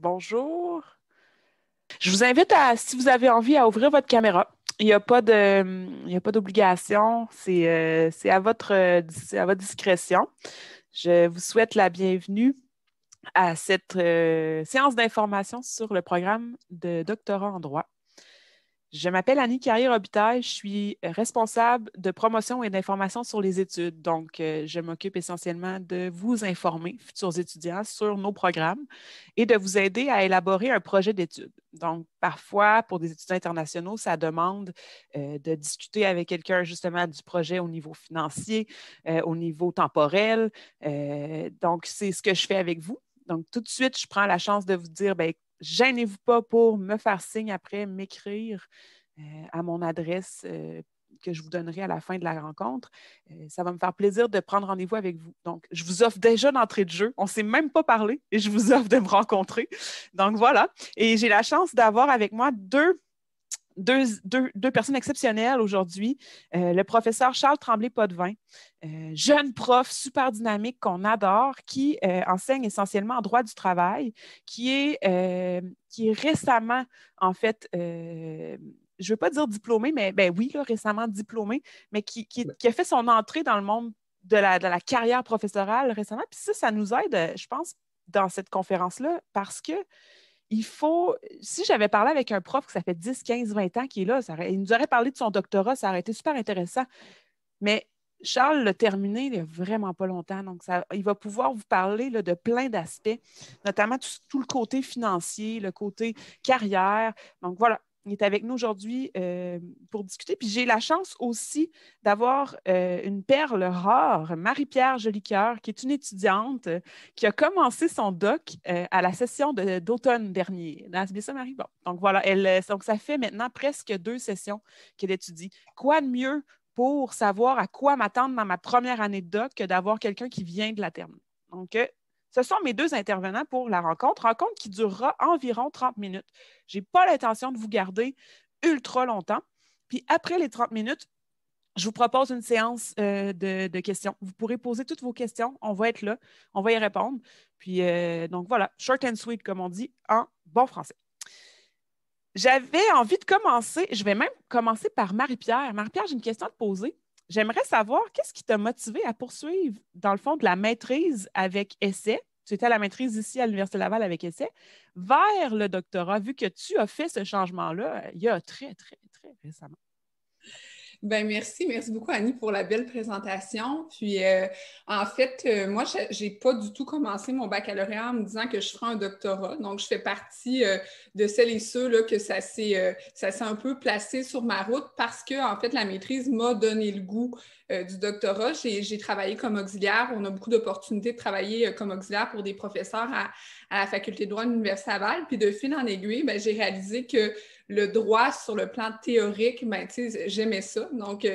Bonjour. Je vous invite si vous avez envie, à ouvrir votre caméra. Il n'y a pas d'obligation. C'est à votre discrétion. Je vous souhaite la bienvenue à cette séance d'information sur le programme de doctorat en droit. Je m'appelle Annie Carrier-Robitaille, je suis responsable de promotion et d'information sur les études. Donc, je m'occupe essentiellement de vous informer, futurs étudiants, sur nos programmes et de vous aider à élaborer un projet d'études. Donc, parfois, pour des étudiants internationaux, ça demande de discuter avec quelqu'un justement du projet au niveau financier, au niveau temporel. Donc, c'est ce que je fais avec vous. Donc, tout de suite, je prends la chance de vous dire, bien, gênez-vous pas pour me faire signe après, m'écrire à mon adresse que je vous donnerai à la fin de la rencontre. Ça va me faire plaisir de prendre rendez-vous avec vous. Donc, je vous offre déjà d'entrée de jeu. On ne s'est même pas parlé et je vous offre de me rencontrer. Donc, voilà. Et j'ai la chance d'avoir avec moi deux personnes exceptionnelles aujourd'hui. Le professeur Charles Tremblay-Potvin, jeune prof super dynamique qu'on adore, qui enseigne essentiellement en droit du travail, qui est récemment, en fait, je ne veux pas dire diplômé, mais ben oui, là, récemment diplômé, mais qui a fait son entrée dans le monde de la carrière professorale récemment. Puis ça nous aide, je pense, dans cette conférence-là, parce que si j'avais parlé avec un prof que ça fait 10, 15, 20 ans qui est là, il nous aurait parlé de son doctorat, ça aurait été super intéressant. Mais Charles l'a terminé il n'y a vraiment pas longtemps, donc il va pouvoir vous parler là, de plein d'aspects, notamment tout le côté financier, le côté carrière. Donc voilà, il est avec nous aujourd'hui pour discuter. Puis j'ai la chance aussi d'avoir une perle rare, Marie-Pierre Jolicoeur, qui est une étudiante qui a commencé son doc à la session d'automne dernier. C'est bien ça, Marie? Bon, donc voilà, donc ça fait maintenant presque 2 sessions qu'elle étudie. Quoi de mieux pour savoir à quoi m'attendre dans ma première année de doc que d'avoir quelqu'un qui vient de la terminer? Donc, ce sont mes 2 intervenants pour la rencontre qui durera environ 30 minutes. Je n'ai pas l'intention de vous garder ultra longtemps. Puis après les 30 minutes, je vous propose une séance de questions. Vous pourrez poser toutes vos questions. On va être là. On va y répondre. Puis, donc voilà, short and sweet, comme on dit en bon français. J'avais envie de commencer. Je vais même commencer par Marie-Pierre. Marie-Pierre, j'ai une question à te poser. J'aimerais savoir qu'est-ce qui t'a motivé à poursuivre, dans le fond, de la maîtrise avec essai. Tu étais à la maîtrise ici à l'Université Laval avec essai, vers le doctorat, vu que tu as fait ce changement-là il y a très, très, très récemment. Ben merci beaucoup Annie pour la belle présentation. Puis en fait, moi, j'ai pas du tout commencé mon baccalauréat en me disant que je ferais un doctorat. Donc, je fais partie de celles et ceux là, que ça s'est un peu placé sur ma route parce que en fait, la maîtrise m'a donné le goût du doctorat. J'ai travaillé comme auxiliaire. On a beaucoup d'opportunités de travailler comme auxiliaire pour des professeurs à la faculté de droit de l'Université Laval. Puis de fil en aiguille, ben, j'ai réalisé que le droit sur le plan théorique, ben, j'aimais ça. Donc,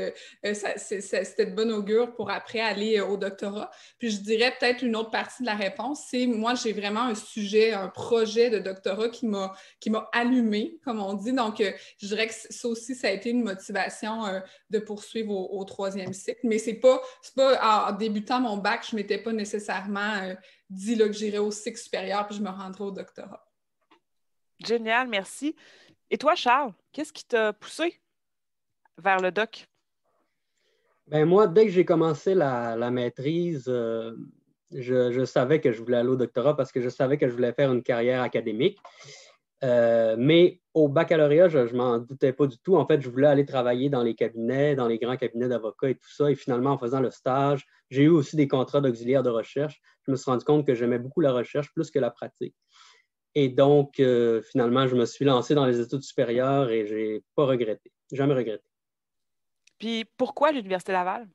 c'était de bonne augure pour après aller au doctorat. Puis, je dirais peut-être une autre partie de la réponse, c'est moi, j'ai vraiment un sujet, un projet de doctorat qui m'a allumé, comme on dit. Donc, je dirais que ça aussi, ça a été une motivation de poursuivre au 3e cycle. Mais c'est pas en débutant mon bac, je ne m'étais pas nécessairement dit là, que j'irais au cycle supérieur puis je me rendrais au doctorat. Génial, merci. Et toi, Charles, qu'est-ce qui t'a poussé vers le doc? Ben moi, dès que j'ai commencé la maîtrise, je savais que je voulais aller au doctorat parce que je savais que je voulais faire une carrière académique. Mais au baccalauréat, je ne m'en doutais pas du tout. En fait, je voulais aller travailler dans les cabinets, dans les grands cabinets d'avocats et tout ça. Et finalement, en faisant le stage, j'ai eu aussi des contrats d'auxiliaire de recherche. Je me suis rendu compte que j'aimais beaucoup la recherche plus que la pratique. Et donc, finalement, je me suis lancé dans les études supérieures et je n'ai pas regretté, jamais regretté. Puis, pourquoi l'Université Laval?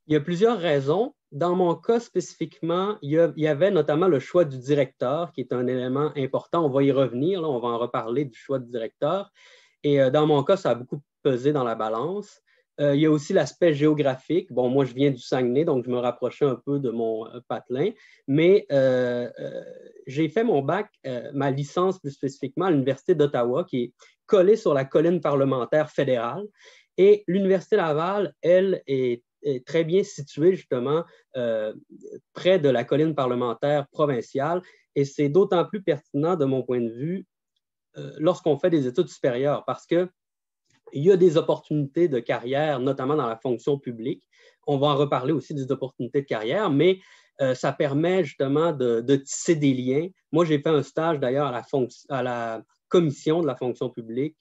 Il y a plusieurs raisons. Dans mon cas spécifiquement, il y avait notamment le choix du directeur, qui est un élément important. On va y revenir, là, on va en reparler du choix du directeur. Et dans mon cas, ça a beaucoup pesé dans la balance. Il y a aussi l'aspect géographique. Bon, moi, je viens du Saguenay, donc je me rapprochais un peu de mon patelin. Mais j'ai fait mon bac, ma licence plus spécifiquement, à l'Université d'Ottawa, qui est collée sur la colline parlementaire fédérale. Et l'Université Laval, elle, est très bien située justement près de la colline parlementaire provinciale. Et c'est d'autant plus pertinent de mon point de vue lorsqu'on fait des études supérieures parce qu'il y a des opportunités de carrière, notamment dans la fonction publique. On va en reparler aussi des opportunités de carrière, mais ça permet justement de tisser des liens. Moi, j'ai fait un stage d'ailleurs à la commission de la fonction publique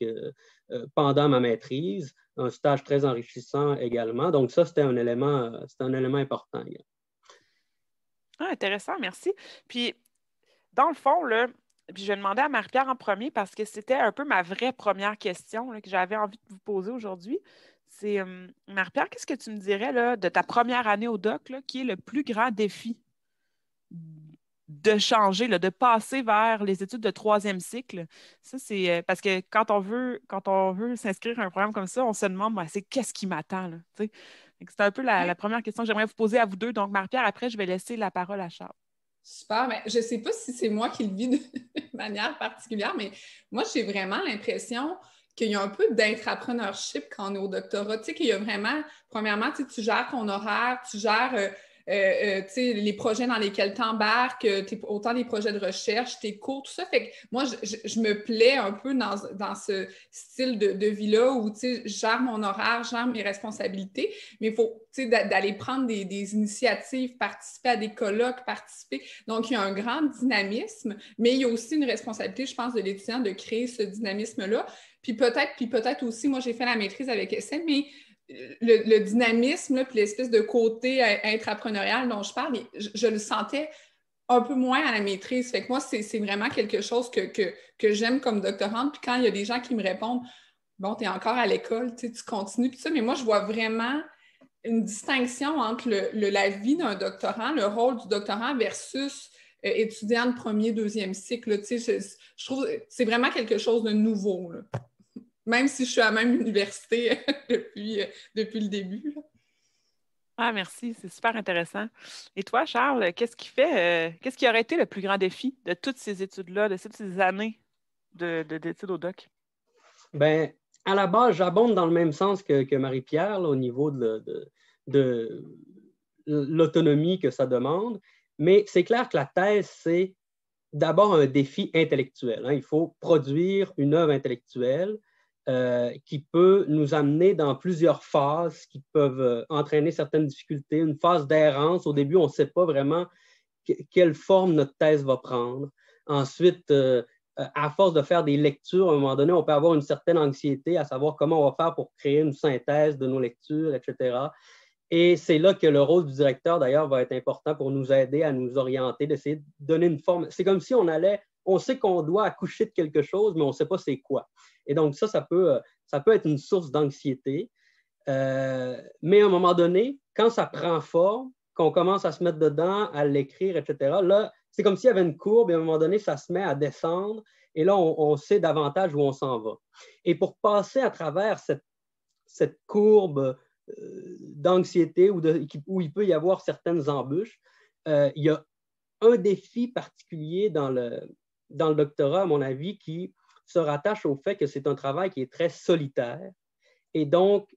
pendant ma maîtrise, un stage très enrichissant également. Donc ça, c'était un élément important. Ah, intéressant, merci. Puis, dans le fond, là, puis je vais demander à Marie-Pierre en premier parce que c'était un peu ma vraie première question là, que j'avais envie de vous poser aujourd'hui. C'est, Marie-Pierre, qu'est-ce que tu me dirais là, de ta première année au doc, là, qui est le plus grand défi de changer, là, de passer vers les études de troisième cycle? Ça, c'est parce que quand on veut s'inscrire à un programme comme ça, on se demande, ben, c'est qu'est-ce qui m'attend, là, tu sais? C'est un peu la première question que j'aimerais vous poser à vous deux. Donc, Marie-Pierre, après, je vais laisser la parole à Charles. Super, mais je ne sais pas si c'est moi qui le vis de manière particulière, mais moi, j'ai vraiment l'impression qu'il y a un peu d'intrapreneurship quand on est au doctorat. Tu sais, qu'il y a vraiment, premièrement, tu gères ton horaire, tu gères les projets dans lesquels tu embarques, autant les projets de recherche, tes cours, tout ça. Fait que moi, je me plais un peu dans ce style de vie-là où je gère mon horaire, je gère mes responsabilités, mais il faut d'aller prendre des initiatives, participer à des colloques, participer. Donc, il y a un grand dynamisme, mais il y a aussi une responsabilité, je pense, de l'étudiant de créer ce dynamisme-là. Puis peut-être aussi, moi, j'ai fait la maîtrise avec SM, mais le dynamisme, puis l'espèce de côté intrapreneurial dont je parle, je le sentais un peu moins à la maîtrise. Fait que moi, c'est vraiment quelque chose que j'aime comme doctorante. Puis quand il y a des gens qui me répondent « Bon, tu es encore à l'école, tu continues, tout ça », mais moi, je vois vraiment une distinction entre la vie d'un doctorant, le rôle du doctorant versus étudiant de premier, deuxième cycle. Je trouve que c'est vraiment quelque chose de nouveau, là. Même si je suis à la même université depuis le début. Ah, merci, c'est super intéressant. Et toi, Charles, qu'est-ce qui aurait été le plus grand défi de toutes ces études-là, de toutes ces années d'études au doc? Bien, à la base, j'abonde dans le même sens que Marie-Pierre là, au niveau de l'autonomie que ça demande, mais c'est clair que la thèse, c'est d'abord un défi intellectuel. Il faut produire une œuvre intellectuelle qui peut nous amener dans plusieurs phases qui peuvent entraîner certaines difficultés. Une phase d'errance, au début, on ne sait pas vraiment quelle forme notre thèse va prendre. Ensuite, à force de faire des lectures, à un moment donné, on peut avoir une certaine anxiété à savoir comment on va faire pour créer une synthèse de nos lectures, etc. Et c'est là que le rôle du directeur, d'ailleurs, va être important pour nous aider à nous orienter, d'essayer de donner une forme. C'est comme si on sait qu'on doit accoucher de quelque chose, mais on ne sait pas c'est quoi. Et donc, ça peut être une source d'anxiété. Mais à un moment donné, quand ça prend forme, qu'on commence à se mettre dedans, à l'écrire, etc., là, c'est comme s'il y avait une courbe et à un moment donné, ça se met à descendre et là, on sait davantage où on s'en va. Et pour passer à travers cette courbe d'anxiété où il peut y avoir certaines embûches, il y a un défi particulier dans le doctorat, à mon avis, qui se rattache au fait que c'est un travail qui est très solitaire et donc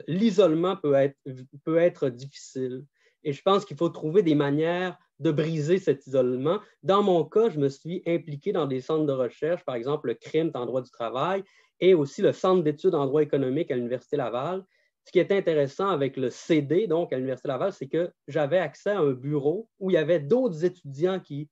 l'isolement peut être difficile. Et je pense qu'il faut trouver des manières de briser cet isolement. Dans mon cas, je me suis impliqué dans des centres de recherche, par exemple le CRIMT en droit du travail et aussi le Centre d'études en droit économique à l'Université Laval. Ce qui est intéressant avec le CD, donc à l'Université Laval, c'est que j'avais accès à un bureau où il y avait d'autres étudiants qui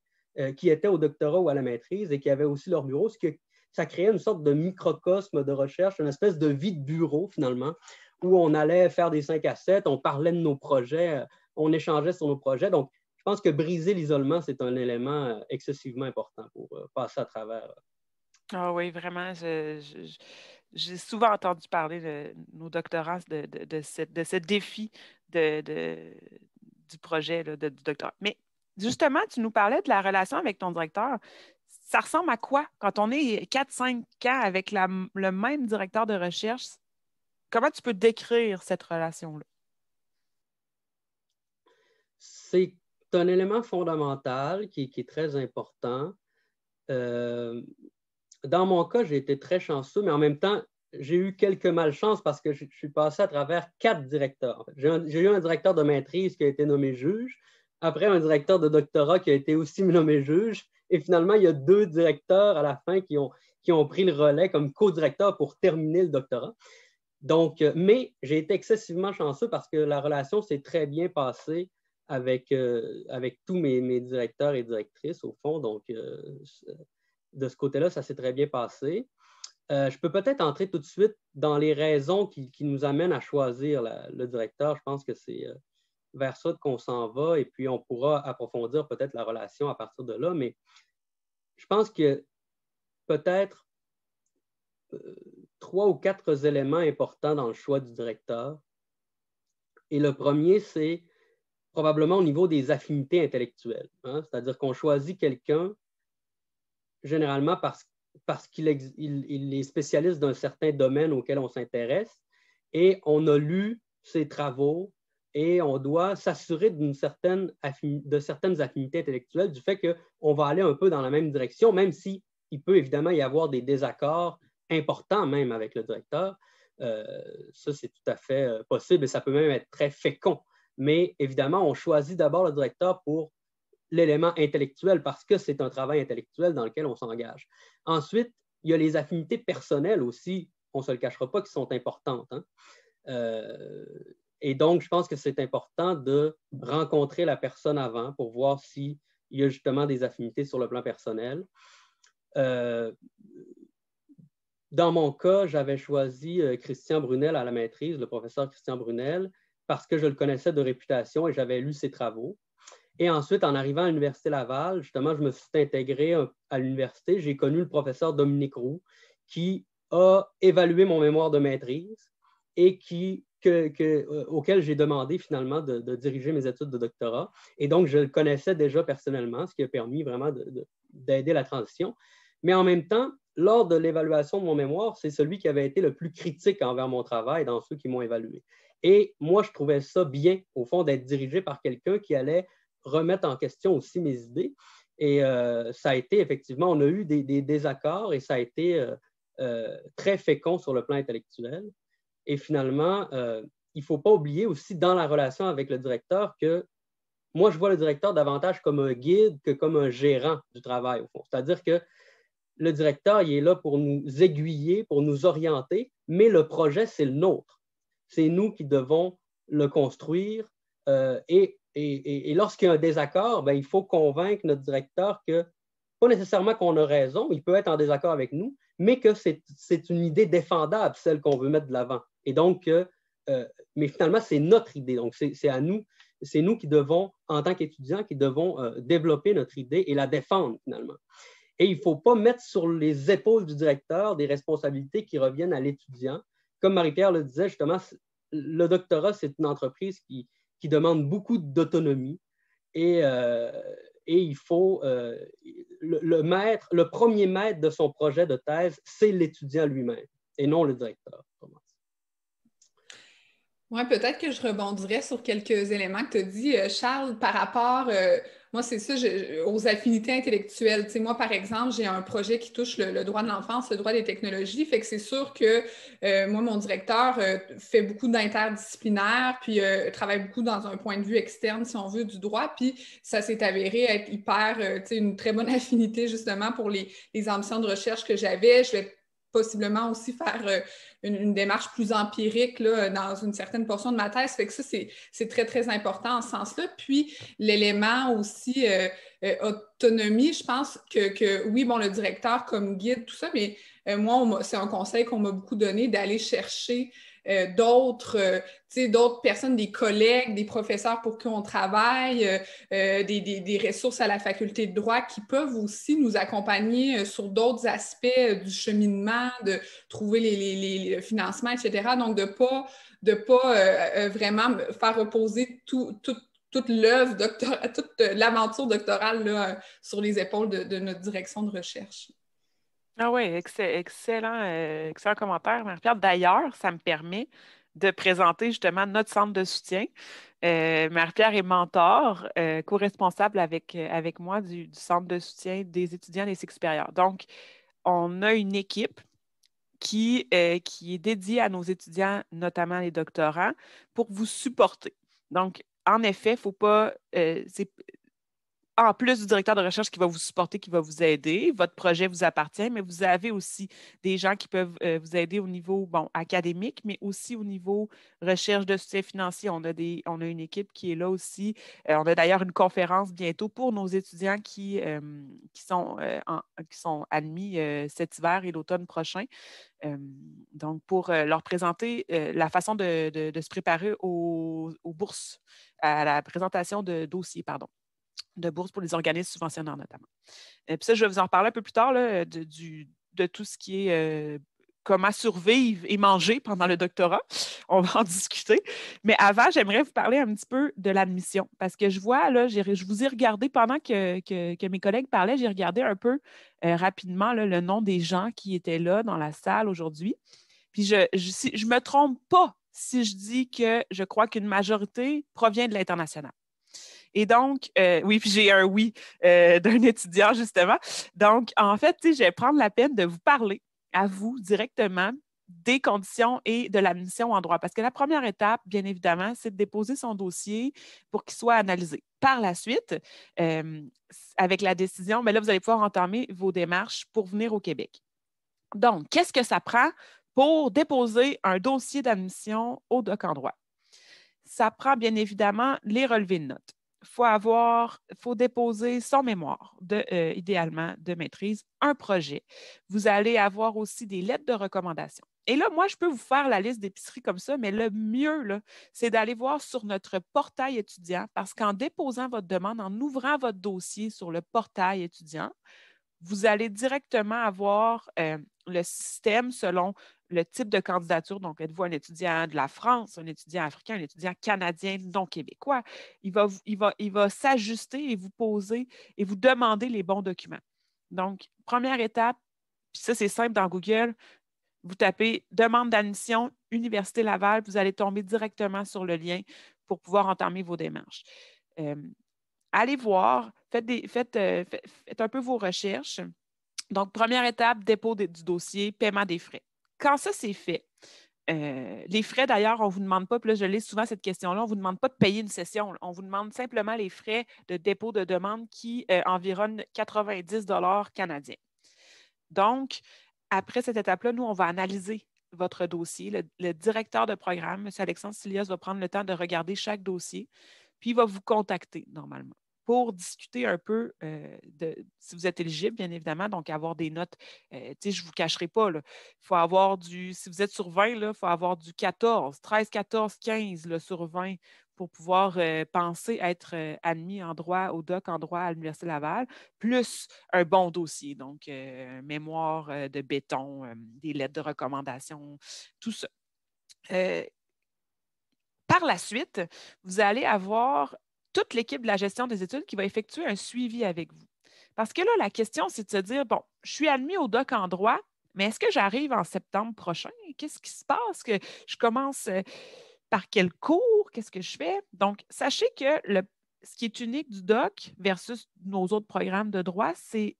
étaient au doctorat ou à la maîtrise et qui avaient aussi leur bureau, ce qui ça créait une sorte de microcosme de recherche, une espèce de vie de bureau, finalement, où on allait faire des 5 à 7, on parlait de nos projets, on échangeait sur nos projets. Donc, je pense que briser l'isolement, c'est un élément excessivement important pour passer à travers. Ah oui, vraiment. J'ai souvent entendu parler de nos doctorants de ce défi du projet là, du doctorat. Mais justement, tu nous parlais de la relation avec ton directeur. Ça ressemble à quoi quand on est 4-5 ans avec le même directeur de recherche? Comment tu peux décrire cette relation-là? C'est un élément fondamental qui est très important. Dans mon cas, j'ai été très chanceux, mais en même temps, j'ai eu quelques malchances parce que je suis passé à travers 4 directeurs. J'ai eu un directeur de maîtrise qui a été nommé juge, après un directeur de doctorat qui a été aussi nommé juge. Et finalement, il y a 2 directeurs à la fin qui ont pris le relais comme co-directeur pour terminer le doctorat. Donc, mais j'ai été excessivement chanceux parce que la relation s'est très bien passée avec tous mes directeurs et directrices, au fond. Donc, de ce côté-là, ça s'est très bien passé. Je peux peut-être entrer tout de suite dans les raisons qui nous amènent à choisir le directeur. Je pense que c'est vers ça qu'on s'en va et puis on pourra approfondir peut-être la relation à partir de là. Mais je pense que peut-être 3 ou 4 éléments importants dans le choix du directeur. Et le premier, c'est probablement au niveau des affinités intellectuelles. Hein? C'est-à-dire qu'on choisit quelqu'un généralement parce qu'il est spécialiste d'un certain domaine auquel on s'intéresse et on a lu ses travaux et on doit s'assurer de certaines affinités intellectuelles, du fait qu'on va aller un peu dans la même direction, même s'il peut évidemment y avoir des désaccords importants même avec le directeur. Ça, c'est tout à fait possible et ça peut même être très fécond. Mais évidemment, on choisit d'abord le directeur pour l'élément intellectuel parce que c'est un travail intellectuel dans lequel on s'engage. Ensuite, il y a les affinités personnelles aussi, on ne se le cachera pas, qui sont importantes. Hein? Et donc, je pense que c'est important de rencontrer la personne avant pour voir s'il y a justement des affinités sur le plan personnel. Dans mon cas, j'avais choisi Christian Brunel à la maîtrise, le professeur Christian Brunel, parce que je le connaissais de réputation et j'avais lu ses travaux. Et ensuite, en arrivant à l'Université Laval, justement, je me suis intégré à l'université. J'ai connu le professeur Dominique Roux, qui a évalué mon mémoire de maîtrise et auquel j'ai demandé finalement de diriger mes études de doctorat. Et donc, je le connaissais déjà personnellement, ce qui a permis vraiment d'aider la transition. Mais en même temps, lors de l'évaluation de mon mémoire, c'est celui qui avait été le plus critique envers mon travail dans ceux qui m'ont évalué. Et moi, je trouvais ça bien, au fond, d'être dirigé par quelqu'un qui allait remettre en question aussi mes idées. Et ça a été effectivement, on a eu des désaccords et ça a été très fécond sur le plan intellectuel. Et finalement, il ne faut pas oublier aussi dans la relation avec le directeur que moi, je vois le directeur davantage comme un guide que comme un gérant du travail, au fond. C'est-à-dire que le directeur, il est là pour nous aiguiller, pour nous orienter, mais le projet, c'est le nôtre. C'est nous qui devons le construire et lorsqu'il y a un désaccord, ben, il faut convaincre notre directeur que, pas nécessairement qu'on a raison, il peut être en désaccord avec nous, mais que c'est une idée défendable, celle qu'on veut mettre de l'avant. Et donc, mais finalement, c'est notre idée. Donc, c'est à nous, c'est nous qui devons, en tant qu'étudiants, qui devons développer notre idée et la défendre finalement. Et il ne faut pas mettre sur les épaules du directeur des responsabilités qui reviennent à l'étudiant. Comme Marie-Pierre le disait, justement, le doctorat, c'est une entreprise qui demande beaucoup d'autonomie et il faut le premier maître de son projet de thèse, c'est l'étudiant lui-même et non le directeur. Oui, peut-être que je rebondirais sur quelques éléments que tu as dit, Charles, par rapport, moi, c'est ça, aux affinités intellectuelles. Tu sais, moi, par exemple, j'ai un projet qui touche le droit de l'enfance, le droit des technologies, fait que c'est sûr que moi, mon directeur fait beaucoup d'interdisciplinaire, puis travaille beaucoup dans un point de vue externe, si on veut, du droit, puis ça s'est avéré être hyper, tu sais, une très bonne affinité, justement, pour les ambitions de recherche que j'avais. Je vais possiblement aussi faire une démarche plus empirique là, dans une certaine portion de ma thèse. Fait que ça, c'est très, très important en ce sens-là. Puis, l'élément aussi autonomie, je pense que oui, bon, le directeur comme guide, tout ça, mais moi, c'est un conseil qu'on m'a beaucoup donné d'aller chercher d'autres personnes, des collègues, des professeurs pour qui on travaille, des ressources à la faculté de droit qui peuvent aussi nous accompagner sur d'autres aspects du cheminement, de trouver les financements, etc. Donc, de pas vraiment faire reposer toute l'œuvre, toute l'aventure doctorale là, sur les épaules de notre direction de recherche. Ah oui, excellent, excellent commentaire, Marie-Pierre. D'ailleurs, ça me permet de présenter justement notre centre de soutien. Marie-Pierre est mentor, co-responsable avec moi du centre de soutien des étudiants des cycles supérieurs. Donc, on a une équipe qui est dédiée à nos étudiants, notamment les doctorants, pour vous supporter. Donc, en effet, il ne faut pas... en plus du directeur de recherche qui va vous supporter, qui va vous aider, votre projet vous appartient, mais vous avez aussi des gens qui peuvent vous aider au niveau académique, mais aussi au niveau recherche de soutien financier. On a une équipe qui est là aussi. On a d'ailleurs une conférence bientôt pour nos étudiants qui sont admis cet hiver et l'automne prochain. Donc, pour leur présenter la façon de se préparer aux bourses, à la présentation de dossiers, pardon, de bourses pour les organismes subventionneurs notamment. Puis ça, je vais vous en reparler un peu plus tard là, de tout ce qui est comment survivre et manger pendant le doctorat. On va en discuter. Mais avant, j'aimerais vous parler un petit peu de l'admission parce que je vois, là, je vous ai regardé pendant que mes collègues parlaient, j'ai regardé un peu rapidement là, le nom des gens qui étaient là dans la salle aujourd'hui. Puis je ne me trompe pas si je dis que je crois qu'une majorité provient de l'international. Et donc, oui, puis j'ai un oui d'un étudiant, justement. Donc, en fait, je vais prendre la peine de vous parler à vous directement des conditions et de l'admission en droit. Parce que la première étape, bien évidemment, c'est de déposer son dossier pour qu'il soit analysé. Par la suite, avec la décision, bien là, vous allez pouvoir entamer vos démarches pour venir au Québec. Donc, qu'est-ce que ça prend pour déposer un dossier d'admission au doc en droit? Ça prend bien évidemment les relevés de notes. Il faut déposer son mémoire, idéalement de maîtrise, un projet. Vous allez avoir aussi des lettres de recommandation. Et là, moi, je peux vous faire la liste d'épiceries comme ça, mais le mieux, là, c'est d'aller voir sur notre portail étudiant parce qu'en déposant votre demande, en ouvrant votre dossier sur le portail étudiant, vous allez directement avoir le système selon le type de candidature. Donc, êtes-vous un étudiant de la France, un étudiant africain, un étudiant canadien, non québécois? Il va s'ajuster et vous poser et vous demander les bons documents. Donc, première étape, puis ça, c'est simple dans Google, vous tapez « Demande d'admission, Université Laval », vous allez tomber directement sur le lien pour pouvoir entamer vos démarches. Allez voir, faites un peu vos recherches. Donc, première étape, dépôt du dossier, paiement des frais. Quand ça, c'est fait, les frais, d'ailleurs, on ne vous demande pas, puis là, je lis souvent cette question-là, on ne vous demande pas de payer une session. On vous demande simplement les frais de dépôt de demande qui environnent 90 $ canadiens. Donc, après cette étape-là, nous, on va analyser votre dossier. Le directeur de programme, M. Alexandre Silios, va prendre le temps de regarder chaque dossier, puis il va vous contacter normalement pour discuter un peu si vous êtes éligible, bien évidemment, donc avoir des notes. Je ne vous cacherai pas, il faut avoir si vous êtes sur 20, il faut avoir du 14, 13, 14, 15 là, sur 20 pour pouvoir penser être admis en droit au doc en droit à l'Université Laval, plus un bon dossier, donc mémoire de béton, des lettres de recommandation, tout ça. Par la suite, vous allez avoir toute l'équipe de la gestion des études qui va effectuer un suivi avec vous. Parce que là, la question, c'est de se dire, bon, je suis admis au doc en droit, mais est-ce que j'arrive en septembre prochain? Qu'est-ce qui se passe? Que je commence par quel cours? Qu'est-ce que je fais? Donc, sachez que ce qui est unique du doc versus nos autres programmes de droit, c'est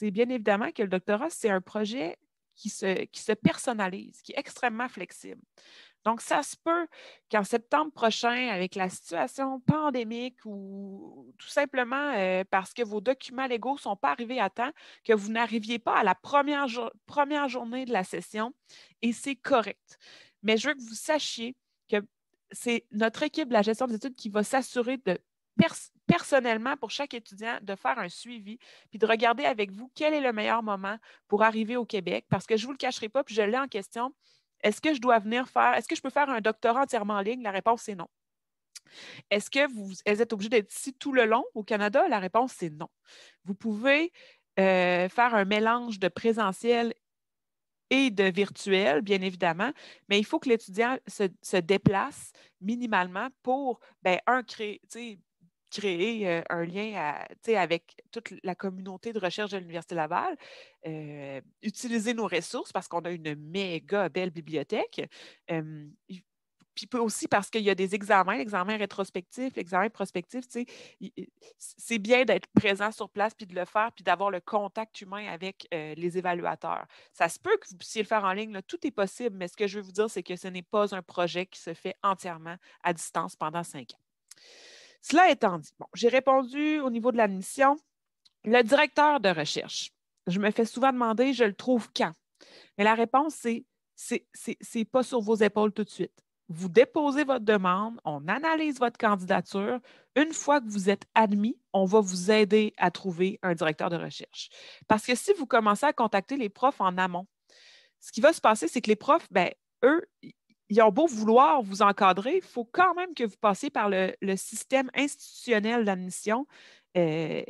bien évidemment que le doctorat, c'est un projet qui se personnalise, qui est extrêmement flexible. Donc, ça se peut qu'en septembre prochain, avec la situation pandémique ou tout simplement parce que vos documents légaux ne sont pas arrivés à temps, que vous n'arriviez pas à la première journée de la session et c'est correct. Mais je veux que vous sachiez que c'est notre équipe de la gestion des études qui va s'assurer de personnellement pour chaque étudiant de faire un suivi puis de regarder avec vous quel est le meilleur moment pour arriver au Québec parce que je ne vous le cacherai pas puis je l'ai en question. Est-ce que je peux faire un doctorat entièrement en ligne? La réponse, c'est non. Est-ce que vous êtes obligé d'être ici tout le long au Canada? La réponse, c'est non. Vous pouvez faire un mélange de présentiel et de virtuel, bien évidemment, mais il faut que l'étudiant se déplace minimalement pour, créer un lien avec toute la communauté de recherche de l'Université Laval, utiliser nos ressources parce qu'on a une méga belle bibliothèque. Puis aussi parce qu'il y a des examens, l'examen rétrospectif, l'examen prospectif, c'est bien d'être présent sur place puis de le faire puis d'avoir le contact humain avec les évaluateurs. Ça se peut que vous puissiez le faire en ligne, là, tout est possible, mais ce que je veux vous dire, c'est que ce n'est pas un projet qui se fait entièrement à distance pendant 5 ans. Cela étant dit, bon, j'ai répondu au niveau de l'admission. Le directeur de recherche, je me fais souvent demander, je le trouve quand? Mais la réponse, c'est pas sur vos épaules tout de suite. Vous déposez votre demande, on analyse votre candidature. Une fois que vous êtes admis, on va vous aider à trouver un directeur de recherche. Parce que si vous commencez à contacter les profs en amont, ce qui va se passer, c'est que les profs, ben, eux, ils ont beau vouloir vous encadrer, il faut quand même que vous passiez par le système institutionnel d'admission. Et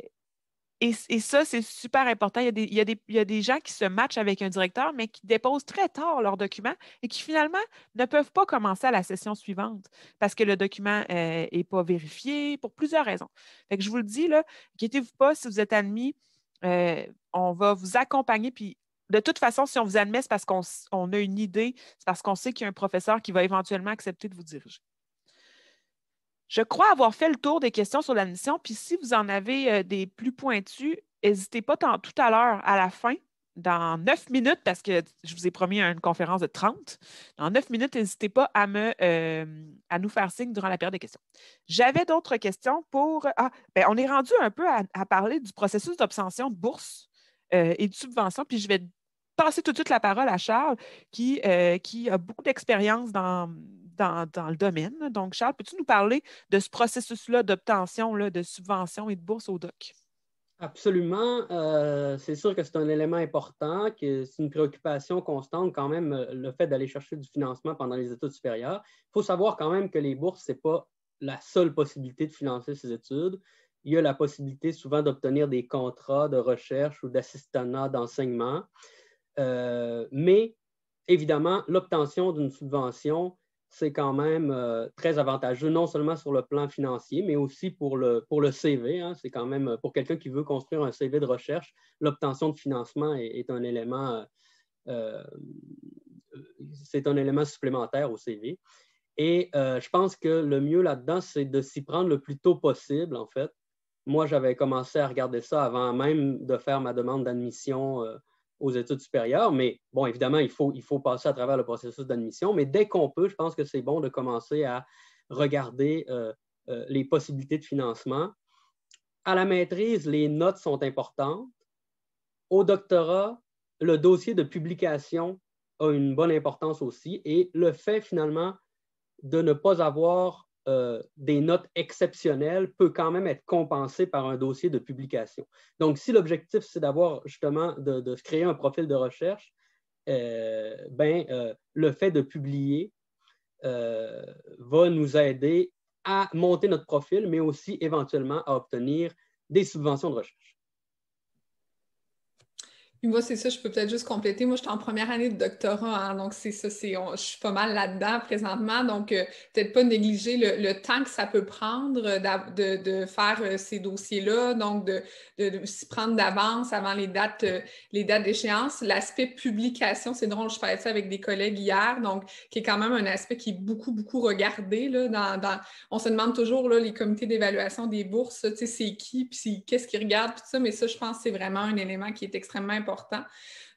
ça, c'est super important. Il y a des gens qui se matchent avec un directeur, mais qui déposent très tard leurs documents et qui finalement ne peuvent pas commencer à la session suivante parce que le document n'est pas vérifié pour plusieurs raisons. Fait que je vous le dis, là, inquiétez-vous pas, si vous êtes admis, on va vous accompagner. Puis de toute façon, si on vous admet, c'est parce qu'on a une idée, c'est parce qu'on sait qu'il y a un professeur qui va éventuellement accepter de vous diriger. Je crois avoir fait le tour des questions sur l'admission, puis si vous en avez des plus pointus, n'hésitez pas tout à l'heure, à la fin, dans 9 minutes, parce que je vous ai promis une conférence de 30. Dans 9 minutes, n'hésitez pas à nous faire signe durant la période des questions. J'avais d'autres questions pour... on est rendu un peu à parler du processus d'obtention de bourse et de subvention, puis je vais passer tout de suite la parole à Charles, qui a beaucoup d'expérience dans le domaine. Donc, Charles, peux-tu nous parler de ce processus-là d'obtention de subventions et de bourses au DOC? Absolument. C'est sûr que c'est un élément important, que c'est une préoccupation constante quand même, le fait d'aller chercher du financement pendant les études supérieures. Il faut savoir quand même que les bourses, ce n'est pas la seule possibilité de financer ses études. Il y a la possibilité souvent d'obtenir des contrats de recherche ou d'assistanat d'enseignement. Mais évidemment, l'obtention d'une subvention, c'est quand même très avantageux, non seulement sur le plan financier, mais aussi pour le CV. Hein. C'est quand même, pour quelqu'un qui veut construire un CV de recherche, l'obtention de financement est un élément, c'est un élément supplémentaire au CV. Et je pense que le mieux là-dedans, c'est de s'y prendre le plus tôt possible, en fait. Moi, j'avais commencé à regarder ça avant même de faire ma demande d'admission aux études supérieures, mais bon, évidemment, il faut passer à travers le processus d'admission, mais dès qu'on peut, je pense que c'est bon de commencer à regarder les possibilités de financement. À la maîtrise, les notes sont importantes. Au doctorat, le dossier de publication a une bonne importance aussi, et le fait finalement de ne pas avoir des notes exceptionnelles peut quand même être compensé par un dossier de publication. Donc, si l'objectif, c'est d'avoir justement de se créer un profil de recherche, le fait de publier va nous aider à monter notre profil, mais aussi éventuellement à obtenir des subventions de recherche. Moi, c'est ça, je peux peut-être juste compléter. Moi, je suis en première année de doctorat, hein, donc c'est ça, je suis pas mal là-dedans présentement. Donc, peut-être pas négliger le temps que ça peut prendre de faire ces dossiers-là, donc de s'y prendre d'avance avant les dates d'échéance. L'aspect publication, c'est drôle, je parlais de ça avec des collègues hier, donc qui est quand même un aspect qui est beaucoup, beaucoup regardé. Là, on se demande toujours, là, les comités d'évaluation des bourses, tu sais, c'est qui, puis qu'est-ce qu'ils regardent, tout ça, mais ça, je pense que c'est vraiment un élément qui est extrêmement important.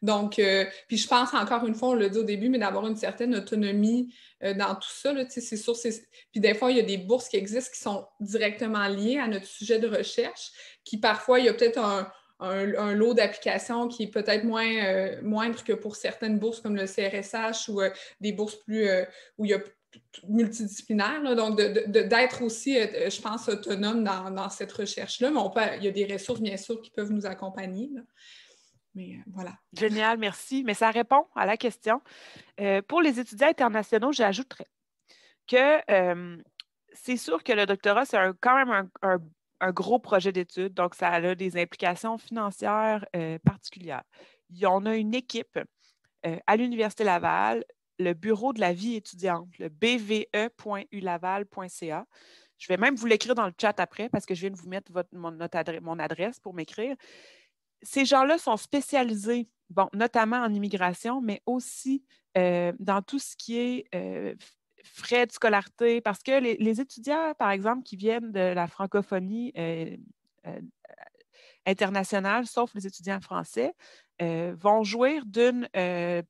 Donc, puis je pense encore une fois, on l'a dit au début, mais d'avoir une certaine autonomie dans tout ça, là, c'est sûr. Puis des fois, il y a des bourses qui existent qui sont directement liées à notre sujet de recherche, qui parfois, il y a peut-être un lot d'applications qui est peut-être moindre que pour certaines bourses comme le CRSH ou des bourses plus où il y a multidisciplinaire, là, donc d'être aussi, je pense, autonome dans cette recherche-là, mais il y a des ressources, bien sûr, qui peuvent nous accompagner, là. Mais voilà. Génial, merci. Mais ça répond à la question. Pour les étudiants internationaux, j'ajouterais que c'est sûr que le doctorat, c'est quand même un gros projet d'études, donc ça a des implications financières particulières. On a une équipe à l'Université Laval, le bureau de la vie étudiante, le bve.ulaval.ca. Je vais même vous l'écrire dans le chat après parce que je viens de vous mettre mon adresse pour m'écrire. Ces gens-là sont spécialisés, bon, notamment en immigration, mais aussi dans tout ce qui est frais de scolarité, parce que les étudiants, par exemple, qui viennent de la francophonie internationale, sauf les étudiants français, vont jouir d'une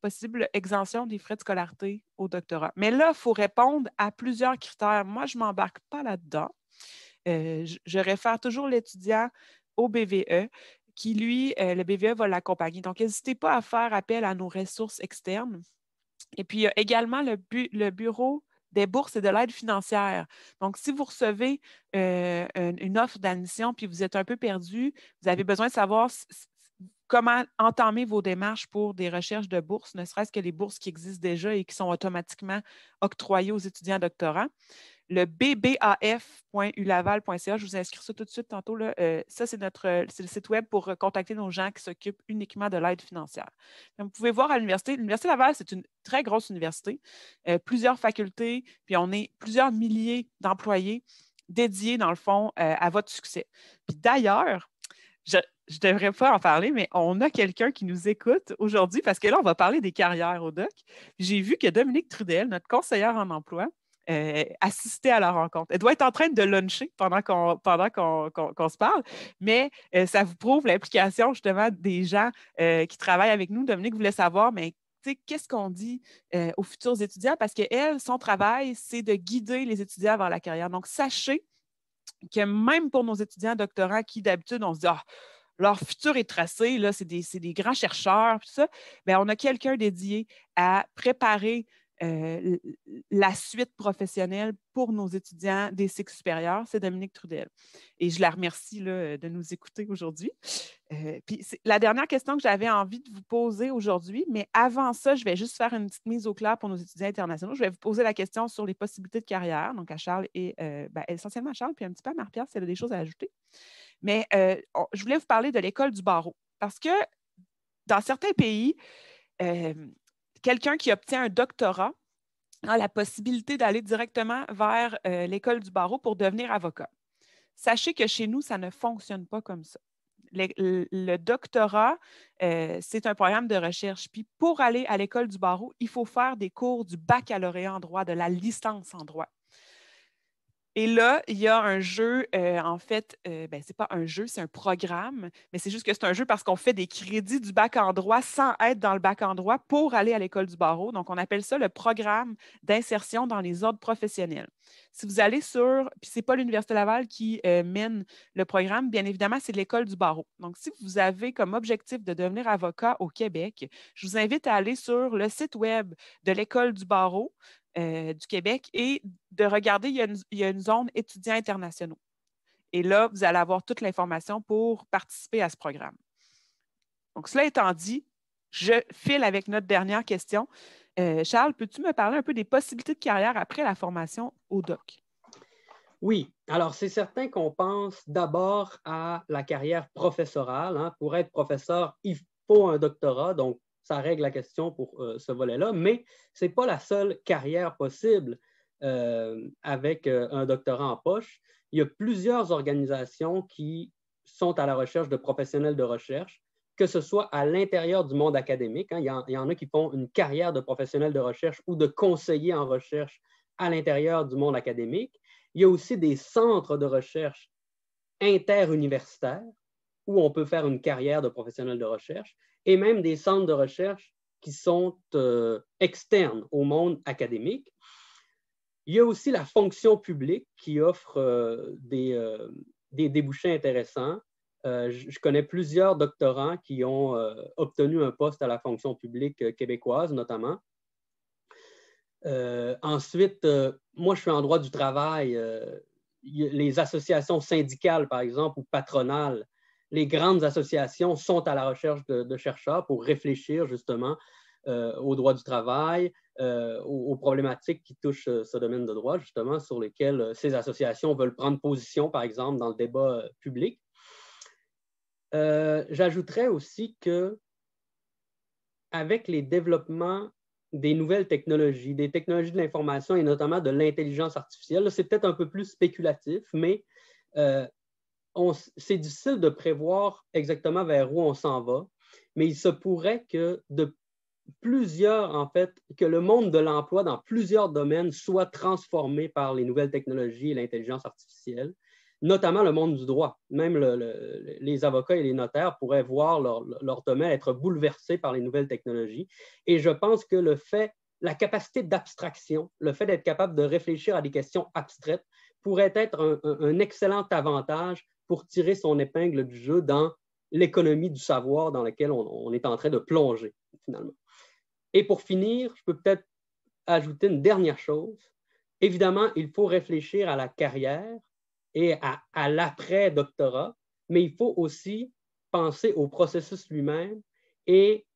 possible exemption des frais de scolarité au doctorat. Mais là, il faut répondre à plusieurs critères. Moi, je ne m'embarque pas là-dedans. je réfère toujours l'étudiant au BVE, qui, lui, le BVE va l'accompagner. Donc, n'hésitez pas à faire appel à nos ressources externes. Et puis, il y a également le bureau des bourses et de l'aide financière. Donc, si vous recevez une offre d'admission puis vous êtes un peu perdu, vous avez besoin de savoir comment entamer vos démarches pour des recherches de bourses, ne serait-ce que les bourses qui existent déjà et qui sont automatiquement octroyées aux étudiants doctorants. Le bbaf.ulaval.ca, je vous inscris ça tout de suite tantôt. Là. Ça, c'est le site web pour contacter nos gens qui s'occupent uniquement de l'aide financière. Donc, vous pouvez voir à l'université. L'Université Laval, c'est une très grosse université, plusieurs facultés, puis on est plusieurs milliers d'employés dédiés, dans le fond, à votre succès. Puis d'ailleurs, je ne devrais pas en parler, mais on a quelqu'un qui nous écoute aujourd'hui parce que là, on va parler des carrières au DOC. J'ai vu que Dominique Trudel, notre conseillère en emploi, assistait à la rencontre. Elle doit être en train de luncher pendant qu'on se parle, mais ça vous prouve l'implication justement des gens qui travaillent avec nous. Dominique voulait savoir, mais qu'est-ce qu'on dit aux futurs étudiants? Parce qu'elle, son travail, c'est de guider les étudiants vers la carrière. Donc, sachez que même pour nos étudiants doctorants qui, d'habitude, on se dit « Ah, leur futur est tracé, là, c'est des grands chercheurs, tout ça. » Bien, on a quelqu'un dédié à préparer la suite professionnelle pour nos étudiants des cycles supérieurs, c'est Dominique Trudel. Et je la remercie là, de nous écouter aujourd'hui. Puis la dernière question que j'avais envie de vous poser aujourd'hui, mais avant ça, je vais juste faire une petite mise au clair pour nos étudiants internationaux. Je vais vous poser la question sur les possibilités de carrière, donc à Charles et essentiellement à Charles, puis un petit peu à Marie-Pierre si elle a des choses à ajouter. Mais je voulais vous parler de l'école du barreau parce que dans certains pays, quelqu'un qui obtient un doctorat a la possibilité d'aller directement vers l'école du barreau pour devenir avocat. Sachez que chez nous, ça ne fonctionne pas comme ça. Le doctorat, c'est un programme de recherche. Puis pour aller à l'école du barreau, il faut faire des cours du baccalauréat en droit, de la licence en droit. Et là, il y a un jeu, en fait, ce n'est pas un jeu, c'est un programme, mais c'est juste que c'est un jeu parce qu'on fait des crédits du bac en droit sans être dans le bac en droit pour aller à l'école du barreau. Donc, on appelle ça le programme d'insertion dans les ordres professionnels. Si vous allez sur, puis ce n'est pas l'Université Laval qui mène le programme, bien évidemment, c'est l'école du barreau. Donc, si vous avez comme objectif de devenir avocat au Québec, je vous invite à aller sur le site web de l'école du barreau du Québec et de regarder, il y a une zone étudiants internationaux. Et là, vous allez avoir toute l'information pour participer à ce programme. Donc, cela étant dit, je file avec notre dernière question. Charles, peux-tu me parler un peu des possibilités de carrière après la formation au DOC? Oui, alors c'est certain qu'on pense d'abord à la carrière professorale. Hein. Pour être professeur, il faut un doctorat, donc ça règle la question pour ce volet-là, mais ce n'est pas la seule carrière possible avec un doctorat en poche. Il y a plusieurs organisations qui sont à la recherche de professionnels de recherche, que ce soit à l'intérieur du monde académique. Hein. Il y en a qui font une carrière de professionnel de recherche ou de conseiller en recherche à l'intérieur du monde académique. Il y a aussi des centres de recherche interuniversitaires où on peut faire une carrière de professionnel de recherche et même des centres de recherche qui sont externes au monde académique. Il y a aussi la fonction publique qui offre des débouchés intéressants. Je connais plusieurs doctorants qui ont obtenu un poste à la fonction publique québécoise, notamment. Ensuite, moi, je suis en droit du travail. Les associations syndicales, par exemple, ou patronales, les grandes associations sont à la recherche de chercheurs pour réfléchir justement au droit du travail, aux problématiques qui touchent ce domaine de droit, justement, sur lesquelles ces associations veulent prendre position, par exemple, dans le débat public. J'ajouterais aussi qu'avec les développements des nouvelles technologies, des technologies de l'information et notamment de l'intelligence artificielle, c'est peut-être un peu plus spéculatif, mais c'est difficile de prévoir exactement vers où on s'en va, mais il se pourrait que que le monde de l'emploi dans plusieurs domaines soit transformé par les nouvelles technologies et l'intelligence artificielle, notamment le monde du droit. Même les avocats et les notaires pourraient voir leur domaine être bouleversé par les nouvelles technologies. Et je pense que la capacité d'abstraction, le fait d'être capable de réfléchir à des questions abstraites, pourrait être un excellent avantage pour tirer son épingle du jeu dans l'économie du savoir dans laquelle on est en train de plonger, finalement. Et pour finir, je peux peut-être ajouter une dernière chose. Évidemment, il faut réfléchir à la carrière et à l'après-doctorat, mais il faut aussi penser au processus lui-même et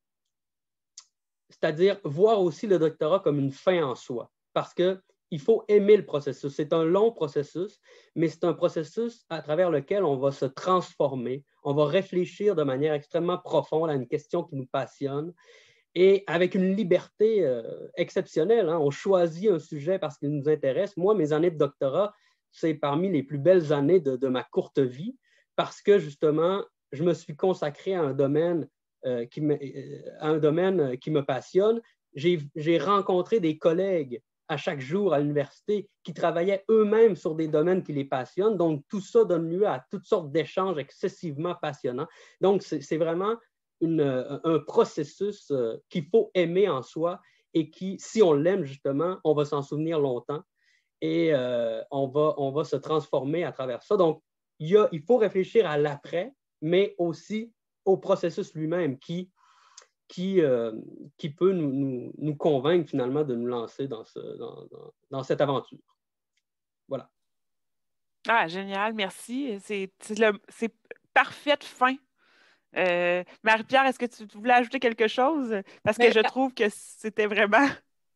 c'est-à-dire voir aussi le doctorat comme une fin en soi, parce qu'il faut aimer le processus. C'est un long processus, mais c'est un processus à travers lequel on va se transformer, on va réfléchir de manière extrêmement profonde à une question qui nous passionne et avec une liberté exceptionnelle. On choisit un sujet parce qu'il nous intéresse. Moi, mes années de doctorat, c'est parmi les plus belles années de ma courte vie parce que justement, je me suis consacré à un domaine qui me passionne. J'ai rencontré des collègues à chaque jour à l'université qui travaillaient eux-mêmes sur des domaines qui les passionnent. Donc, tout ça donne lieu à toutes sortes d'échanges excessivement passionnants. Donc, c'est vraiment un processus qu'il faut aimer en soi et qui, si on l'aime justement, on va s'en souvenir longtemps et on va se transformer à travers ça. Donc, il faut réfléchir à l'après, mais aussi au processus lui-même qui peut nous convaincre finalement de nous lancer dans cette aventure. Voilà. Ah, génial, merci. C'est parfaite fin. Marie-Pierre, est-ce que tu voulais ajouter quelque chose? Parce que Ben, je trouve que c'était vraiment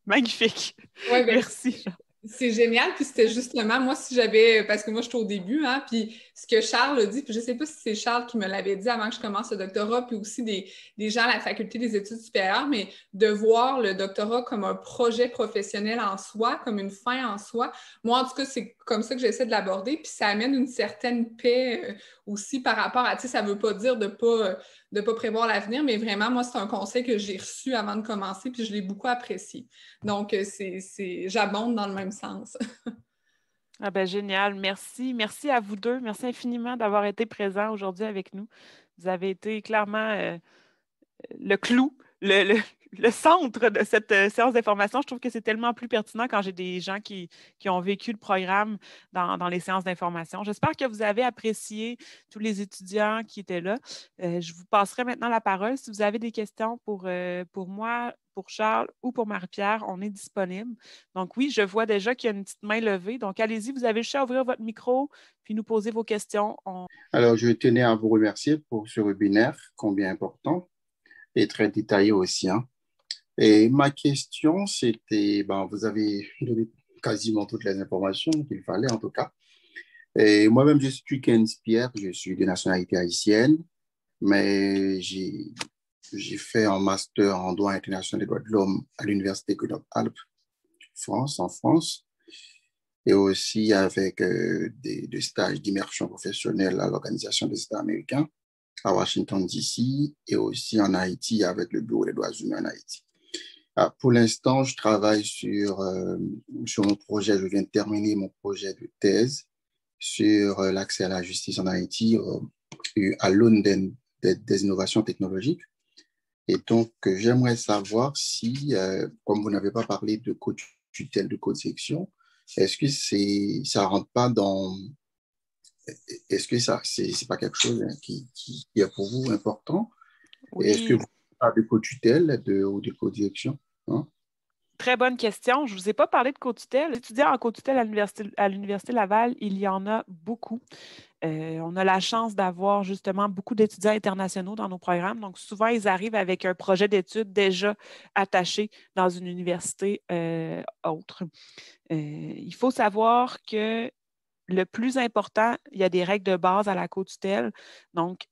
magnifique. ouais, ben, Merci. c'est génial, puis c'était justement, moi, si j'avais, parce que moi, je suis au début, hein, puis ce que Charles a dit, puis je ne sais pas si c'est Charles qui me l'avait dit avant que je commence le doctorat, puis aussi des gens à la Faculté des études supérieures, mais de voir le doctorat comme un projet professionnel en soi, comme une fin en soi. Moi, en tout cas, c'est comme ça que j'essaie de l'aborder, puis ça amène une certaine paix aussi par rapport à, tu sais, ça ne veut pas dire de pas prévoir l'avenir, mais vraiment, moi, c'est un conseil que j'ai reçu avant de commencer, puis je l'ai beaucoup apprécié. Donc, j'abonde dans le même sens. Ah ben, génial. Merci. Merci à vous deux. Merci infiniment d'avoir été présents aujourd'hui avec nous. Vous avez été clairement le clou, le centre de cette séance d'information. Je trouve que c'est tellement plus pertinent quand j'ai des gens qui ont vécu le programme dans les séances d'information. J'espère que vous avez apprécié tous les étudiants qui étaient là. Je vous passerai maintenant la parole. Si vous avez des questions pour moi, pour Charles ou pour Marie-Pierre, on est disponible. Donc oui, je vois déjà qu'il y a une petite main levée. Donc allez-y, vous avez juste à ouvrir votre micro puis nous poser vos questions. Alors, je tenais à vous remercier pour ce webinaire, combien important et très détaillé aussi. Et ma question, c'était, vous avez donné quasiment toutes les informations qu'il fallait en tout cas. Et moi-même, je suis Kenz Pierre, je suis de nationalité haïtienne, mais j'ai fait un master en droit international des droits de l'homme à l'Université Grenoble-Alpes, en France, et aussi avec des stages d'immersion professionnelle à l'Organisation des États américains à Washington, D.C. et aussi en Haïti avec le Bureau des droits humains en Haïti. Pour l'instant, je travaille sur mon projet. Je viens de terminer mon projet de thèse sur l'accès à la justice en Haïti à l'aune des innovations technologiques. Et donc, j'aimerais savoir si, comme vous n'avez pas parlé de co-tutelle, de co-direction, est-ce que ça rentre pas dans... Est-ce que c'est pas quelque chose qui est pour vous important? Oui. Est-ce que vous avez de co-tutelle ou de co-direction? Très bonne question. Je ne vous ai pas parlé de co-tutelle. Les étudiants en co-tutelle à l'Université Laval, il y en a beaucoup. On a la chance d'avoir justement beaucoup d'étudiants internationaux dans nos programmes. Donc, souvent, ils arrivent avec un projet d'études déjà attaché dans une université autre. Il faut savoir que le plus important, il y a des règles de base à la co-tutelle. Donc,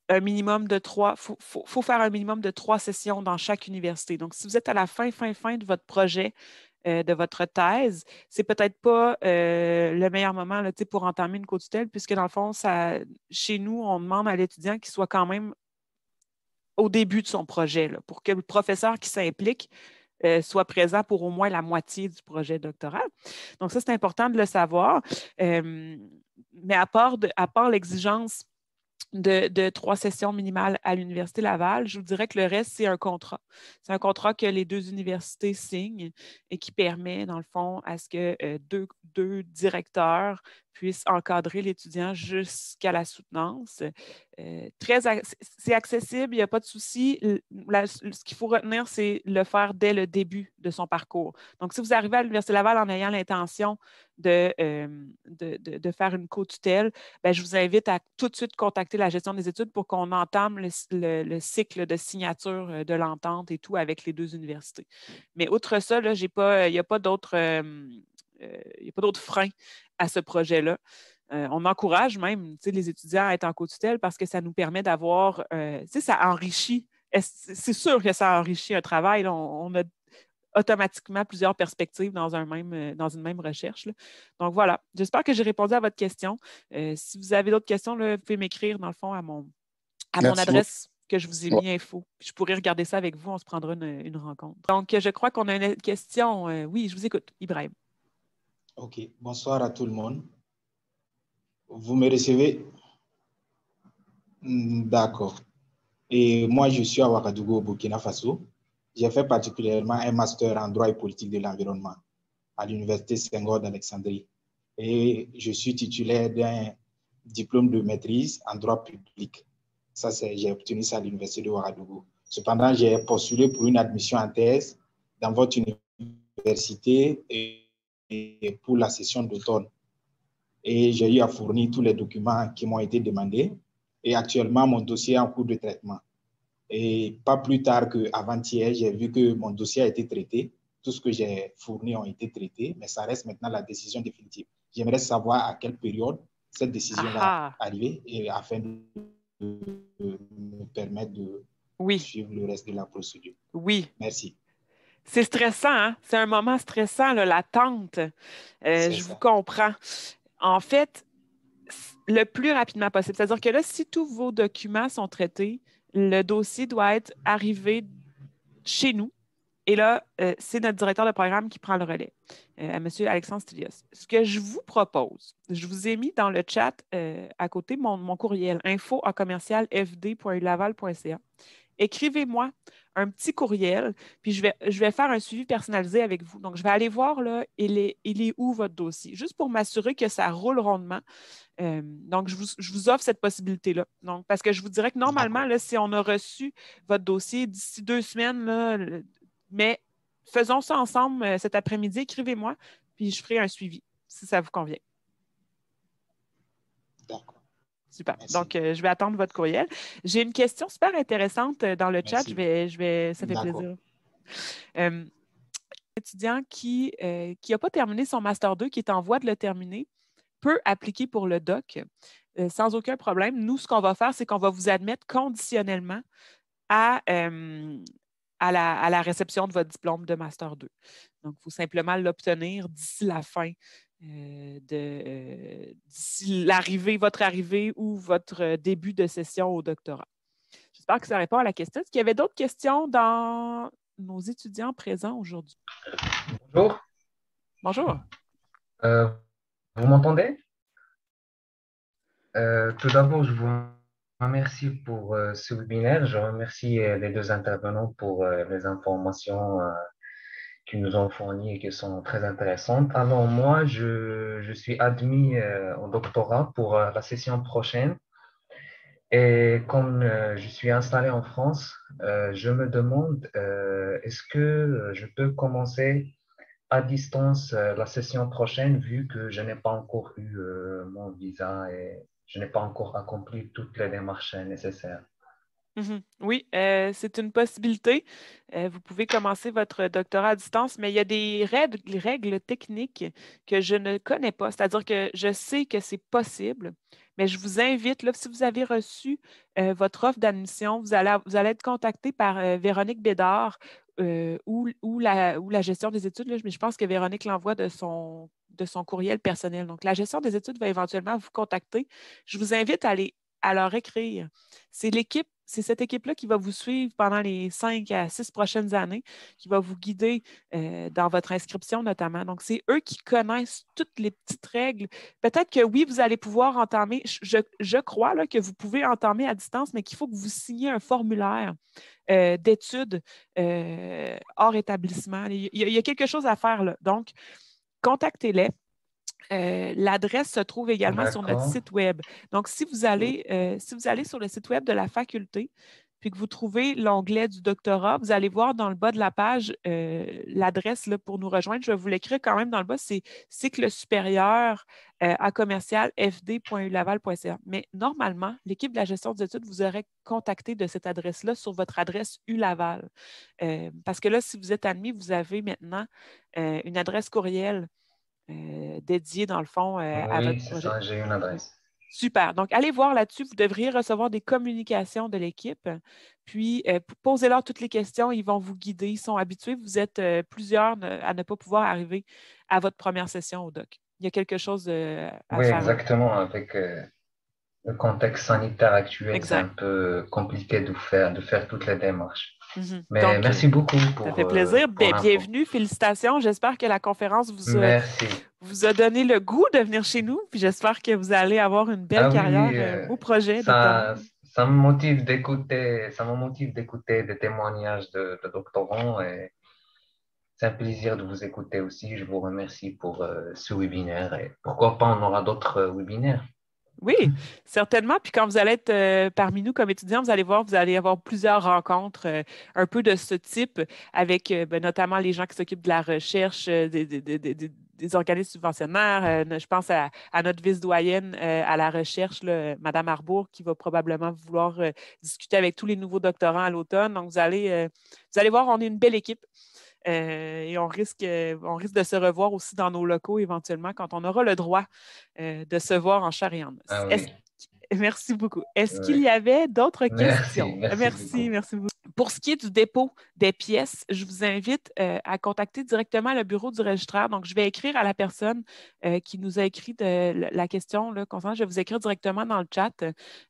un minimum de 3, faut faire un minimum de 3 sessions dans chaque université. Donc, si vous êtes à la fin de votre projet, de votre thèse, c'est peut-être pas le meilleur moment là, pour entamer une co-tutelle, puisque dans le fond, chez nous, on demande à l'étudiant qu'il soit quand même au début de son projet, là, pour que le professeur qui s'implique soit présent pour au moins la moitié du projet doctoral. Donc, ça, c'est important de le savoir. Mais à part l'exigence de 3 sessions minimales à l'Université Laval. Je vous dirais que le reste, c'est un contrat. C'est un contrat que les 2 universités signent et qui permet, dans le fond, à ce que deux directeurs puissent encadrer l'étudiant jusqu'à la soutenance. C'est accessible, il n'y a pas de souci. Ce qu'il faut retenir, c'est le faire dès le début de son parcours. Donc, si vous arrivez à l'Université Laval en ayant l'intention de faire une co-tutelle, je vous invite à tout de suite contacter la gestion des études pour qu'on entame le cycle de signature de l'entente et tout avec les 2 universités. Mais outre ça, il n'y a pas d'autres freins à ce projet-là. On encourage même les étudiants à être en co-tutelle parce que ça nous permet d'avoir, ça enrichit. C'est sûr que ça enrichit un travail. Là, on a automatiquement plusieurs perspectives dans une même recherche, là. Donc voilà, j'espère que j'ai répondu à votre question. Si vous avez d'autres questions, là, vous pouvez m'écrire dans le fond à mon adresse que je vous ai mis info. Je pourrais regarder ça avec vous, on se prendra une rencontre. Donc, je crois qu'on a une question. Oui, je vous écoute, Ibrahim. OK, bonsoir à tout le monde. Vous me recevez? D'accord. Et moi, je suis à Ouagadougou, au Burkina Faso. J'ai fait particulièrement un master en droit et politique de l'environnement à l'Université Senghor d'Alexandrie. Et je suis titulaire d'un diplôme de maîtrise en droit public. Ça, j'ai obtenu ça à l'Université de Ouagadougou. Cependant, j'ai postulé pour une admission en thèse dans votre université et pour la session d'automne. Et j'ai eu à fournir tous les documents qui m'ont été demandés. Et actuellement, mon dossier est en cours de traitement. Et pas plus tard qu'avant-hier, j'ai vu que mon dossier a été traité. Tout ce que j'ai fourni ont été traités, mais ça reste maintenant la décision définitive. J'aimerais savoir à quelle période cette décision va arriver et afin de me permettre de suivre le reste de la procédure. Oui. Merci. C'est stressant, hein? C'est un moment stressant, là, l'attente. Vous comprends. En fait, le plus rapidement possible. C'est-à-dire que là, si tous vos documents sont traités, le dossier doit être arrivé chez nous. Et là, c'est notre directeur de programme qui prend le relais, M. Alexandre Stilios. Ce que je vous propose, je vous ai mis dans le chat à côté mon courriel info@fd.laval.ca. Écrivez-moi un petit courriel, puis je vais faire un suivi personnalisé avec vous. Donc, je vais aller voir, là, il est où votre dossier, juste pour m'assurer que ça roule rondement. Donc, je vous offre cette possibilité-là. Donc, parce que je vous dirais que normalement, là, si on a reçu votre dossier d'ici 2 semaines, là, mais faisons ça ensemble cet après-midi, écrivez-moi, puis je ferai un suivi, si ça vous convient. D'accord. Super. Merci. Donc, je vais attendre votre courriel. J'ai une question super intéressante dans le chat. Ça fait plaisir. Étudiant qui n'a pas terminé son Master 2, qui est en voie de le terminer, peut appliquer pour le DOC sans aucun problème. Nous, ce qu'on va faire, c'est qu'on va vous admettre conditionnellement à la réception de votre diplôme de Master 2. Donc, il faut simplement l'obtenir d'ici la fin, d'ici votre arrivée ou votre début de session au doctorat. J'espère que ça répond à la question. Est-ce qu'il y avait d'autres questions dans nos étudiants présents aujourd'hui? Bonjour. Bonjour. Vous m'entendez? Tout d'abord, je vous remercie pour ce webinaire. Je remercie les 2 intervenants pour les informations qu'ils nous ont fournies et qui sont très intéressantes. Alors moi, je suis admis au doctorat pour la session prochaine. Et comme je suis installé en France, je me demande, est-ce que je peux commencer à distance la session prochaine, vu que je n'ai pas encore eu mon visa et je n'ai pas encore accompli toutes les démarches nécessaires. Oui, c'est une possibilité. Vous pouvez commencer votre doctorat à distance, mais il y a des règles techniques que je ne connais pas. C'est-à-dire que je sais que c'est possible, mais je vous invite, là, si vous avez reçu votre offre d'admission, vous allez être contacté par Véronique Bédard ou la gestion des études, là, mais je pense que Véronique l'envoie de son courriel personnel. Donc, la gestion des études va éventuellement vous contacter. Je vous invite à leur écrire. C'est l'équipe c'est cette équipe-là qui va vous suivre pendant les 5 à 6 prochaines années, qui va vous guider dans votre inscription notamment. Donc, c'est eux qui connaissent toutes les petites règles. Peut-être que oui, vous allez pouvoir entamer, je crois là, que vous pouvez entamer à distance, mais qu'il faut que vous signiez un formulaire d'études hors établissement. Il y a quelque chose à faire là. Donc, contactez-les. L'adresse se trouve également sur notre site web. Donc, si vous allez sur le site web de la faculté, puis que vous trouvez l'onglet du doctorat, vous allez voir dans le bas de la page l'adresse pour nous rejoindre. Je vais vous l'écrire quand même dans le bas, c'est cycle supérieur à commercial fd.ulaval.ca. Mais normalement, l'équipe de la gestion des études vous aurait contacté de cette adresse-là sur votre adresse ULaval. Parce que là, si vous êtes admis, vous avez maintenant une adresse courriel dédié, dans le fond, à votre projet. Oui, c'est ça, j'ai une adresse. Super. Donc, allez voir là-dessus. Vous devriez recevoir des communications de l'équipe. Puis, posez-leur toutes les questions. Ils vont vous guider. Ils sont habitués. Vous êtes plusieurs à ne pas pouvoir arriver à votre première session au doc. Il y a quelque chose à faire. Oui, exactement. Avec le contexte sanitaire actuel, c'est un peu compliqué de faire toutes les démarches. Mais donc, merci beaucoup pour... Ça fait plaisir. Bienvenue. Félicitations. J'espère que la conférence vous a donné le goût de venir chez nous. Puis j'espère que vous allez avoir une belle carrière, beau projet. Ça me motive d'écouter des témoignages de doctorants. Et c'est un plaisir de vous écouter aussi. Je vous remercie pour ce webinaire. Et pourquoi pas, on aura d'autres webinaires. Oui, certainement. Puis quand vous allez être parmi nous comme étudiants, vous allez voir, vous allez avoir plusieurs rencontres un peu de ce type avec notamment les gens qui s'occupent de la recherche, des organismes subventionnaires. Je pense à notre vice-doyenne à la recherche, là, Mme Arbour, qui va probablement vouloir discuter avec tous les nouveaux doctorants à l'automne. Donc, vous allez voir, on est une belle équipe. Et on risque de se revoir aussi dans nos locaux éventuellement quand on aura le droit de se voir en chair et en os. Ah oui. Merci beaucoup. Est-ce qu'il y avait d'autres questions? Merci beaucoup. Pour ce qui est du dépôt des pièces, je vous invite à contacter directement le bureau du registraire. Donc, je vais écrire à la personne qui nous a écrit la question là, concernant. Je vais vous écrire directement dans le chat.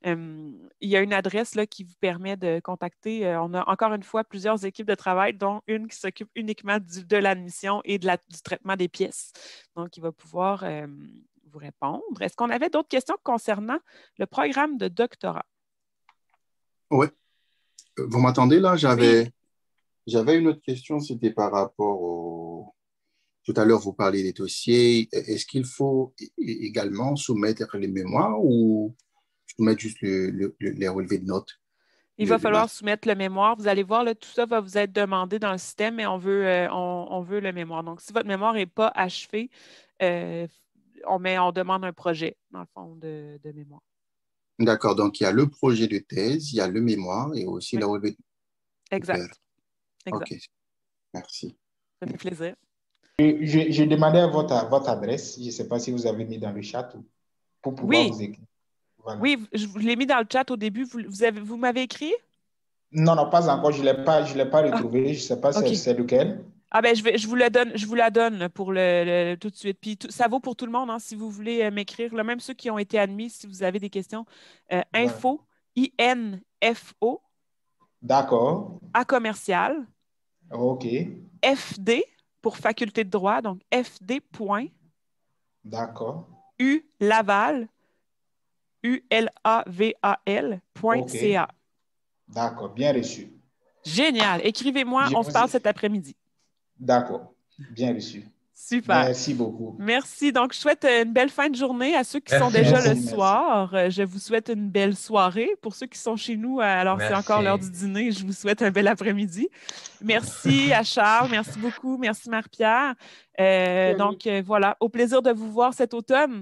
Il y a une adresse là, qui vous permet de contacter. On a encore une fois plusieurs équipes de travail, dont une qui s'occupe uniquement de l'admission et du traitement des pièces. Donc, il va pouvoir vous répondre. Est-ce qu'on avait d'autres questions concernant le programme de doctorat? Oui. Vous m'entendez là? J'avais une autre question, c'était par rapport au... Tout à l'heure, vous parliez des dossiers. Est-ce qu'il faut également soumettre les mémoires ou soumettre juste les relevés de notes? Il va falloir soumettre le mémoire. Vous allez voir, là, tout ça va vous être demandé dans le système, mais on veut le mémoire. Donc, si votre mémoire n'est pas achevée, on demande un projet, dans le fond, de mémoire. D'accord. Donc, il y a le projet de thèse, il y a le mémoire et aussi le relevé. Exact. OK. Merci. Ça fait plaisir. Je demandais votre adresse. Je ne sais pas si vous avez mis dans le chat pour pouvoir vous écrire. Voilà. Oui, je vous l'ai mis dans le chat au début. Vous m'avez écrit? Non, pas encore. Je ne l'ai pas retrouvé. Je ne sais pas c'est lequel. Ah ben, je vous la donne pour tout de suite. Puis ça vaut pour tout le monde, hein, si vous voulez m'écrire. Même ceux qui ont été admis, si vous avez des questions. Info, INFO. D'accord. À commercial. OK. FD pour faculté de droit, donc FD. D'accord. ULaval, ULAVAL.ca. D'accord, bien reçu. Génial. Écrivez-moi, on se parle cet après-midi. D'accord, bien reçu. Super. Merci beaucoup. Merci. Donc, je souhaite une belle fin de journée à ceux qui sont déjà le soir. Je vous souhaite une belle soirée. Pour ceux qui sont chez nous, alors c'est encore l'heure du dîner. Je vous souhaite un bel après-midi. Merci à Charles. Merci beaucoup. Merci Marie-Pierre. Donc, voilà. Au plaisir de vous voir cet automne.